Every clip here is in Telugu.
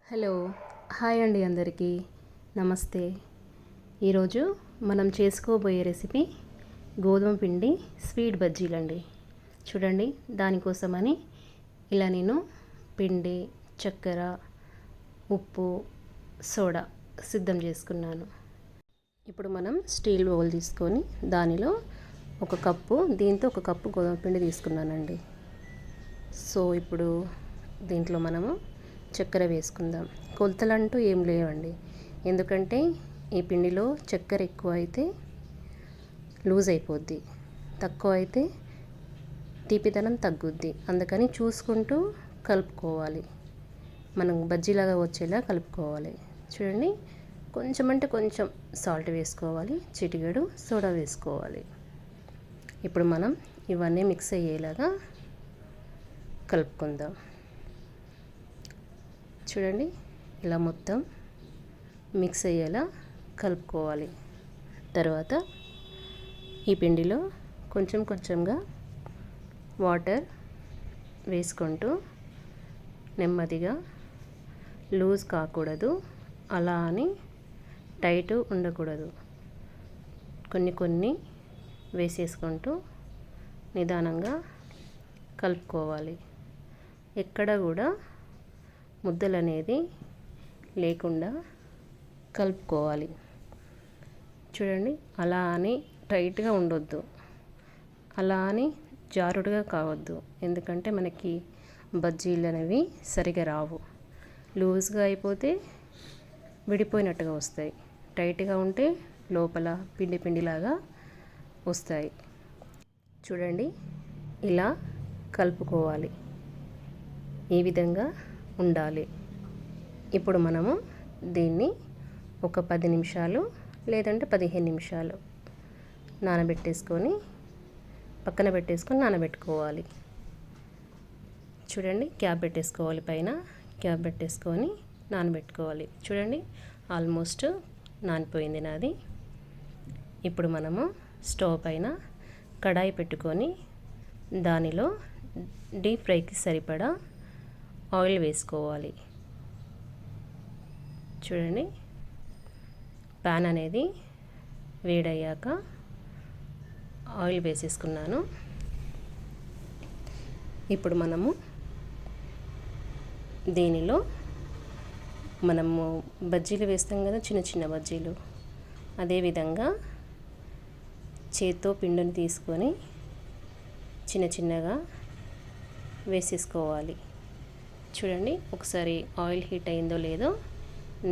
హలో, హాయ్ అండి అందరికీ నమస్తే. ఈరోజు మనం చేసుకోబోయే రెసిపీ గోధుమ పిండి స్వీట్ బజ్జీలండి. చూడండి, దానికోసమని ఇలా నేను పిండి, చక్కెర, ఉప్పు, సోడా సిద్ధం చేసుకున్నాను. ఇప్పుడు మనం స్టీల్ బౌల్ తీసుకొని దానిలో ఒక కప్పు గోధుమ పిండి తీసుకున్నానండి. సో ఇప్పుడు దీంట్లో మనము చక్కెర వేసుకుందాం. కొలతలంటూ ఏం లేవండి, ఎందుకంటే ఈ పిండిలో చక్కెర ఎక్కువ అయితే లూజ్ అయిపోద్ది, తక్కువ అయితే తీపిదనం తగ్గుద్ది. అందుకని చూసుకుంటూ కలుపుకోవాలి, మనం బజ్జీలాగా వచ్చేలా కలుపుకోవాలి. చూడండి, కొంచెం అంటే కొంచెం సాల్ట్ వేసుకోవాలి, చిటికెడు సోడా వేసుకోవాలి. ఇప్పుడు మనం ఇవన్నీ మిక్స్ అయ్యేలాగా కలుపుకుందాం. చూడండి, ఇలా మొత్తం మిక్స్ అయ్యేలా కలుపుకోవాలి. తర్వాత ఈ పిండిలో కొంచెం కొంచెంగా వాటర్ వేసుకుంటూ నెమ్మదిగా, లూజ్ కాకూడదు, అలా అని టైట్ ఉండకూడదు, కొన్ని కొన్ని వేసేసుకుంటూ నిదానంగా కలుపుకోవాలి. ఎక్కడ కూడా ముద్దలు అనేది లేకుండా కలుపుకోవాలి. చూడండి, అలా అని టైట్గా ఉండొద్దు, అలా అని జారుడుగా కావద్దు, ఎందుకంటే మనకి బజ్జీలు అనేవి సరిగా రావు. లూజ్గా అయిపోతే విడిపోయినట్టుగా వస్తాయి, టైట్గా ఉంటే లోపల పిండి పిండిలాగా వస్తాయి. చూడండి, ఇలా కలుపుకోవాలి, ఈ విధంగా ఉండాలి. ఇప్పుడు మనము దీన్ని ఒక 10 నిమిషాలు లేదంటే 15 నిమిషాలు నానబెట్టేసుకొని పక్కన పెట్టేసుకొని నానబెట్టుకోవాలి. చూడండి, క్యాప్ పెట్టేసుకోవాలి, పైన క్యాప్ పెట్టేసుకొని నానబెట్టుకోవాలి. చూడండి, ఆల్మోస్ట్ నానిపోయింది నాది. ఇప్పుడు మనము స్టవ్ పైన కడాయి పెట్టుకొని దానిలో డీప్ ఫ్రైకి సరిపడా ఆయిల్ వేసుకోవాలి. చూడండి, ప్యాన్ అనేది వేడయ్యాక ఆయిల్ వేసేసుకున్నాను. ఇప్పుడు మనము దీనిలో మనము బజ్జీలు వేస్తాం కదా, చిన్న చిన్న బజ్జీలు, అదేవిధంగా చేత్తో పిండిని తీసుకొని చిన్న చిన్నగా వేసేసుకోవాలి. చూడండి, ఒకసారి ఆయిల్ హీట్ అయిందో లేదో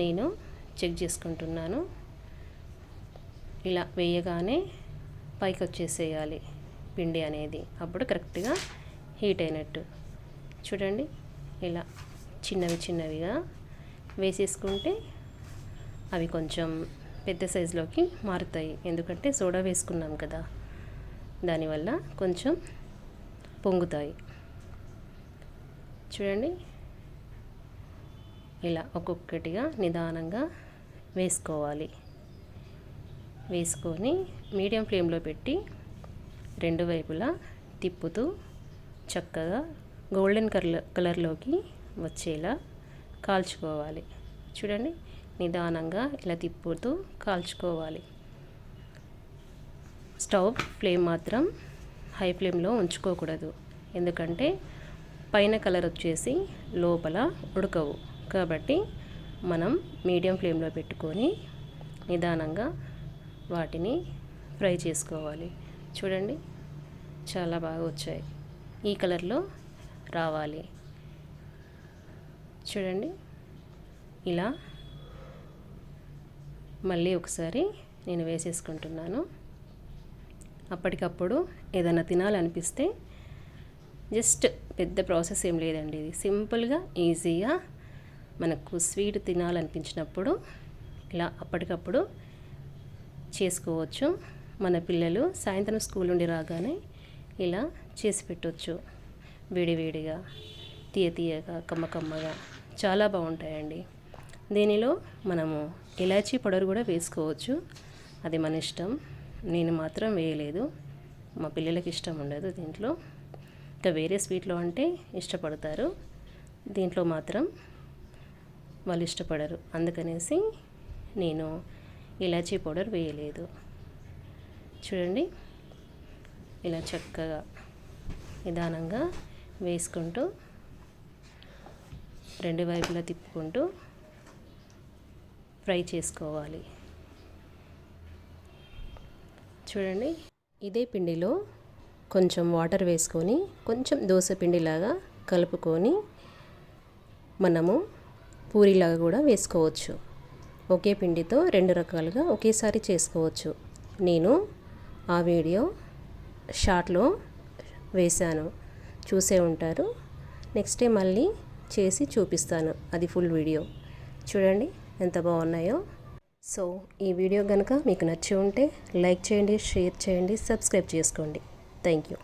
నేను చెక్ చేసుకుంటున్నాను. ఇలా వేయగానే పైకి వచ్చేసేయాలి పిండి అనేది, అప్పుడు కరెక్ట్గా హీట్ అయినట్టు. చూడండి, ఇలా చిన్నవి చిన్నవిగా వేసేసుకుంటే అవి కొంచెం పెద్ద సైజులోకి మారుతాయి, ఎందుకంటే సోడా వేసుకున్నాం కదా, దానివల్ల కొంచెం పొంగుతాయి. చూడండి, ఇలా ఒక్కొక్కటిగా నిదానంగా వేసుకోవాలి. వేసుకొని మీడియం ఫ్లేమ్లో పెట్టి రెండు వైపులా తిప్పుతూ చక్కగా గోల్డెన్ కలర్లోకి వచ్చేలా కాల్చుకోవాలి. చూడండి, నిదానంగా ఇలా తిప్పుతూ కాల్చుకోవాలి. స్టవ్ ఫ్లేమ్ మాత్రం హై ఫ్లేమ్లో ఉంచుకోకూడదు, ఎందుకంటే పైన కలర్ వచ్చేసి లోపల ఉడకవు. కాబట్టి మనం మీడియం ఫ్లేమ్లో పెట్టుకొని నిదానంగా వాటిని ఫ్రై చేసుకోవాలి. చూడండి, చాలా బాగా వచ్చాయి, ఈ కలర్లో రావాలి. చూడండి, ఇలా మళ్ళీ ఒకసారి నేను వేసేసుకుంటున్నాను. అప్పటికప్పుడు ఏదైనా తినాలనిపిస్తే జస్ట్ పెద్ద ప్రాసెస్ ఏం లేదండి, ఇది సింపుల్గా ఈజీగా మనకు స్వీట్ తినాలనిపించినప్పుడు ఇలా అప్పటికప్పుడు చేసుకోవచ్చు. మన పిల్లలు సాయంత్రం స్కూల్ నుండి రాగానే ఇలా చేసి పెట్టవచ్చు, వేడివేడిగా, తీయగా, కమ్మగా చాలా బాగుంటాయండి. దీనిలో మనము ఇలాచీ పౌడర్ కూడా వేసుకోవచ్చు, అది మన ఇష్టం. నేను మాత్రం వేయలేదు, మా పిల్లలకి ఇష్టం ఉండదు దీంట్లో. ఇంకా వేరే స్వీట్లో అంటే ఇష్టపడతారు, దీంట్లో మాత్రం వాళ్ళు ఇష్టపడరు. అందుకనేసి నేను ఇలాచీ పౌడర్ వేయలేదు. చూడండి, ఇలా చక్కగా నిదానంగా వేసుకుంటూ రెండు వైపులా తిప్పుకుంటూ ఫ్రై చేసుకోవాలి. చూడండి, ఇదే పిండిలో కొంచెం వాటర్ వేసుకొని కొంచెం దోశ పిండిలాగా కలుపుకొని మనము పూరీలాగా కూడా వేసుకోవచ్చు. ఒకే పిండితో రెండు రకాలుగా ఒకేసారి చేసుకోవచ్చు. నేను ఆ వీడియో షార్ట్లో వేశాను, చూసే ఉంటారు. నెక్స్ట్ డే మళ్ళీ చేసి చూపిస్తాను, అది ఫుల్ వీడియో. చూడండి ఎంత బాగున్నాయో. సో ఈ వీడియో కనుక మీకు నచ్చి ఉంటే లైక్ చేయండి, షేర్ చేయండి, సబ్స్క్రైబ్ చేసుకోండి. Thank you.